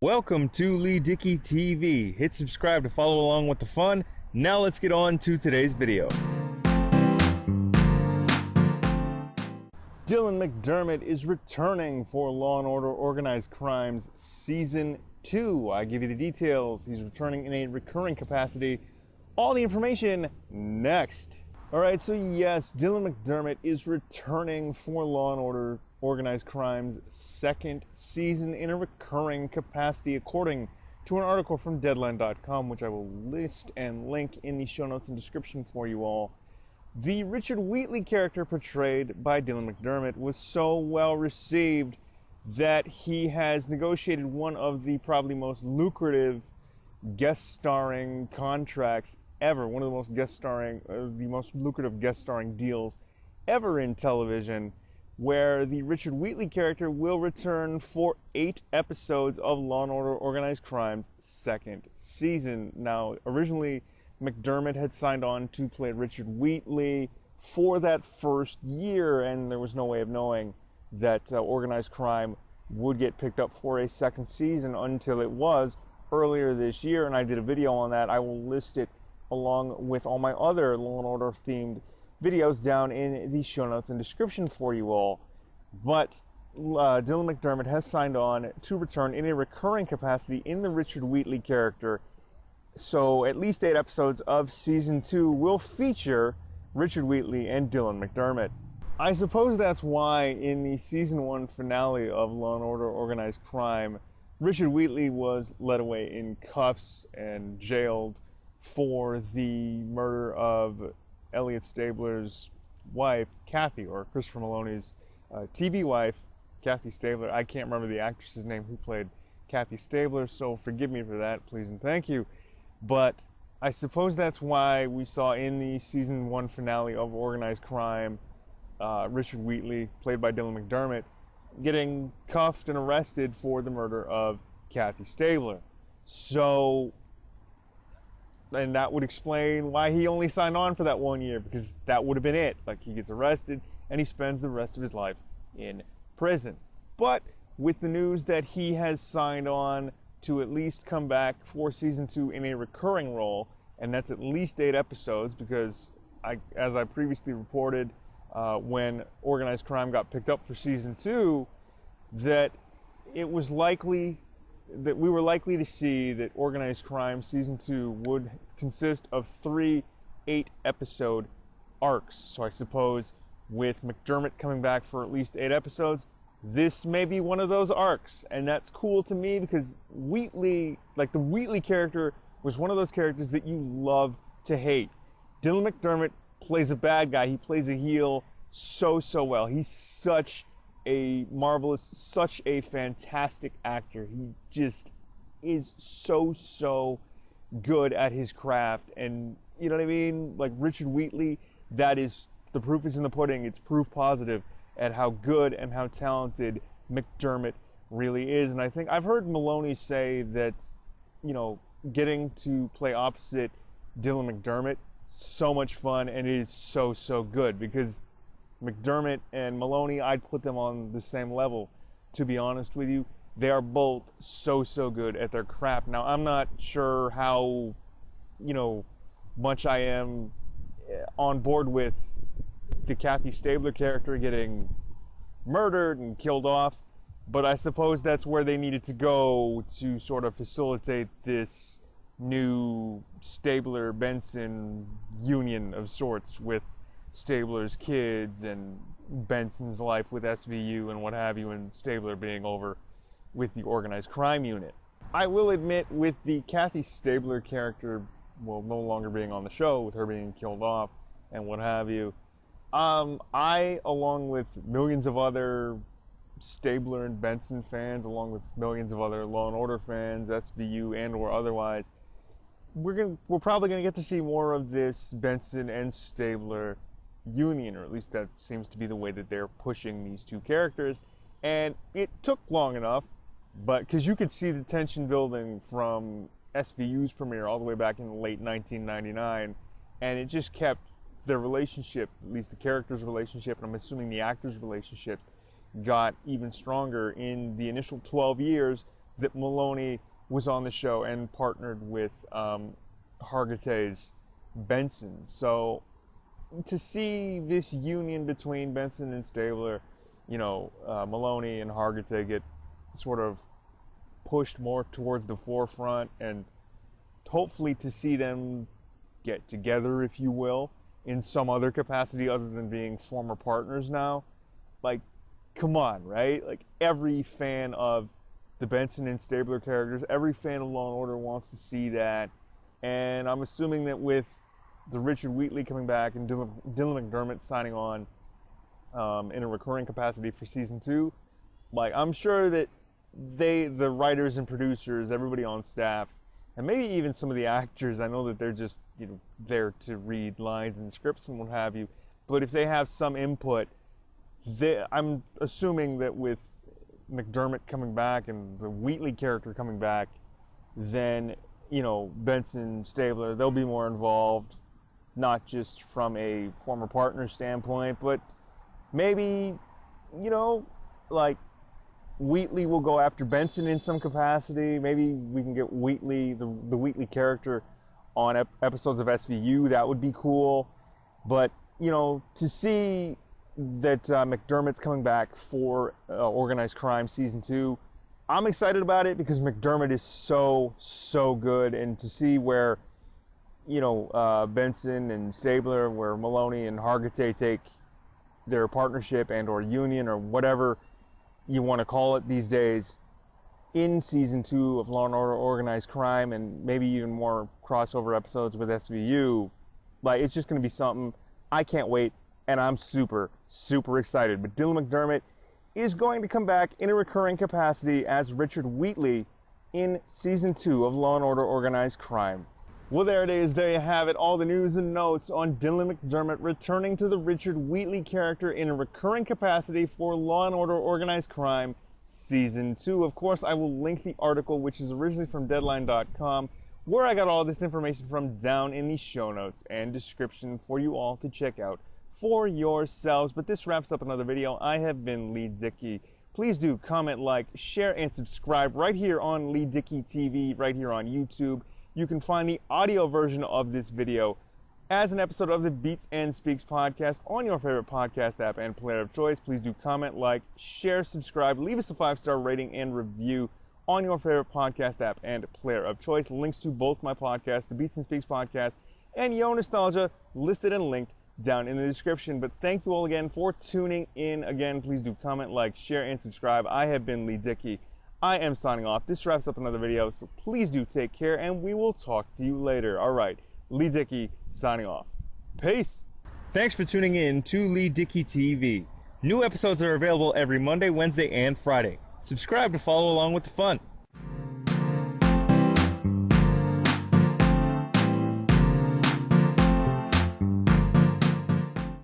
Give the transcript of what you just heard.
Welcome to Leigh Dickey TV. Hit subscribe to follow along with the fun. Now let's get on to today's video. Dylan McDermott is returning for Law & Order Organized Crimes Season 2. I give you the details. He's returning in a recurring capacity. All the information next. Alright, so yes, Dylan McDermott is returning for Law & Order Organized Crimes second season in a recurring capacity, according to an article from Deadline.com, which I will list and link in the show notes and description for you all. The Richard Wheatley character portrayed by Dylan McDermott was so well received that he has negotiated one of the probably most lucrative guest starring contracts ever, one of the most lucrative guest starring deals ever in television, where the Richard Wheatley character will return for 8 episodes of Law & Order Organized Crimes second season. Now, originally, McDermott had signed on to play Richard Wheatley for that first year, and there was no way of knowing that organized crime would get picked up for a second season until it was earlier this year, and I did a video on that. I will list it along with all my other Law & Order themed videos down in the show notes and description for you all. But Dylan McDermott has signed on to return in a recurring capacity in the Richard Wheatley character. So at least 8 episodes of season 2 will feature Richard Wheatley and Dylan McDermott. I suppose that's why in the season 1 finale of Law & Order Organized Crime, Richard Wheatley was led away in cuffs and jailed for the murder of Elliot Stabler's wife, Kathy, or Christopher Maloney's TV wife, Kathy Stabler. I can't remember the actress's name who played Kathy Stabler, so forgive me for that, please and thank you. But I suppose that's why we saw in the season 1 finale of Organized Crime, Richard Wheatley, played by Dylan McDermott, getting cuffed and arrested for the murder of Kathy Stabler. So, and that would explain why he only signed on for that 1 year, because that would have been it. Like, he gets arrested and he spends the rest of his life in prison. But with the news that he has signed on to at least come back for season 2 in a recurring role, and that's at least 8 episodes, because as I previously reported, when Organized Crime got picked up for season 2, that it was likely that we were likely to see that Organized Crime Season 2 would consist of 3 8-episode arcs. So I suppose with McDermott coming back for at least 8 episodes, this may be one of those arcs. And that's cool to me, because Wheatley, like the Wheatley character, was one of those characters that you love to hate. Dylan McDermott plays a bad guy. He plays a heel so well. He's such a marvelous, such a fantastic actor. He just is so good at his craft, and you know what I mean? Like Richard Wheatley, that is, the proof is in the pudding. It's proof positive at how good and how talented McDermott really is. And I think I've heard Maloney say that, you know, getting to play opposite Dylan McDermott, so much fun, and it is so good, because McDermott and Maloney, I'd put them on the same level, to be honest with you. They are both so good at their craft. Now, I'm not sure how, you know, much I am on board with the Kathy Stabler character getting murdered and killed off, but I suppose that's where they needed to go to sort of facilitate this new Stabler-Benson union of sorts, with Stabler's kids and Benson's life with SVU and what have you, and Stabler being over with the Organized Crime Unit. I will admit, with the Kathy Stabler character, well, no longer being on the show, with her being killed off and what have you, I, along with millions of other Stabler and Benson fans, along with millions of other Law & Order fans, SVU and or otherwise, we're probably going to get to see more of this Benson and Stabler union, or at least that seems to be the way that they're pushing these two characters. And it took long enough, but because you could see the tension building from SVU's premiere all the way back in the late 1999, and it just kept their relationship, at least the characters' relationship, and I'm assuming the actors' relationship, got even stronger in the initial 12 years that Maloney was on the show and partnered with Hargitay's Benson. So to see this union between Benson and Stabler, Maloney and Hargitay get sort of pushed more towards the forefront, and hopefully to see them get together, if you will, in some other capacity other than being former partners now. Like, come on, right? Like, every fan of the Benson and Stabler characters, every fan of Law & Order wants to see that. And I'm assuming that with the Richard Wheatley coming back and Dylan McDermott signing on in a recurring capacity for season 2, like, I'm sure that the writers and producers, everybody on staff, and maybe even some of the actors, I know that they're just, there to read lines and scripts and what have you, but if they have some input, I'm assuming that with McDermott coming back and the Wheatley character coming back, then, Benson, Stabler, they'll be more involved, not just from a former partner standpoint, but maybe, like, Wheatley will go after Benson in some capacity. Maybe we can get Wheatley, the Wheatley character, on episodes of SVU. That would be cool. But, to see that McDermott's coming back for Organized Crime Season 2, I'm excited about it because McDermott is so good. And to see where, Benson and Stabler, where Maloney and Hargitay take their partnership and or union or whatever you want to call it these days in season 2 of Law & Order Organized Crime, and maybe even more crossover episodes with SVU, like, it's just going to be something. I can't wait, and I'm super excited. But Dylan McDermott is going to come back in a recurring capacity as Richard Wheatley in season 2 of Law & Order Organized Crime. Well, there it is. There you have it. All the news and notes on Dylan McDermott returning to the Richard Wheatley character in a recurring capacity for Law & Order Organized Crime Season 2. Of course, I will link the article, which is originally from Deadline.com, where I got all this information from, down in the show notes and description for you all to check out for yourselves. But this wraps up another video. I have been Leigh Dickey. Please do comment, like, share, and subscribe right here on Leigh Dickey TV, right here on YouTube. You can find the audio version of this video as an episode of the Beats and Speaks podcast on your favorite podcast app and player of choice. Please do comment, like, share, subscribe, leave us a 5-star rating and review on your favorite podcast app and player of choice. Links to both my podcasts, the Beats and Speaks podcast and Yo Nostalgia, listed and linked down in the description. But thank you all again for tuning in. Again, please do comment, like, share, and subscribe. I have been Leigh Dickey. I am signing off. This wraps up another video, so please do take care, and we will talk to you later. All right, Leigh Dickey signing off. Peace. Thanks for tuning in to Leigh Dickey TV. New episodes are available every Monday, Wednesday, and Friday. Subscribe to follow along with the fun.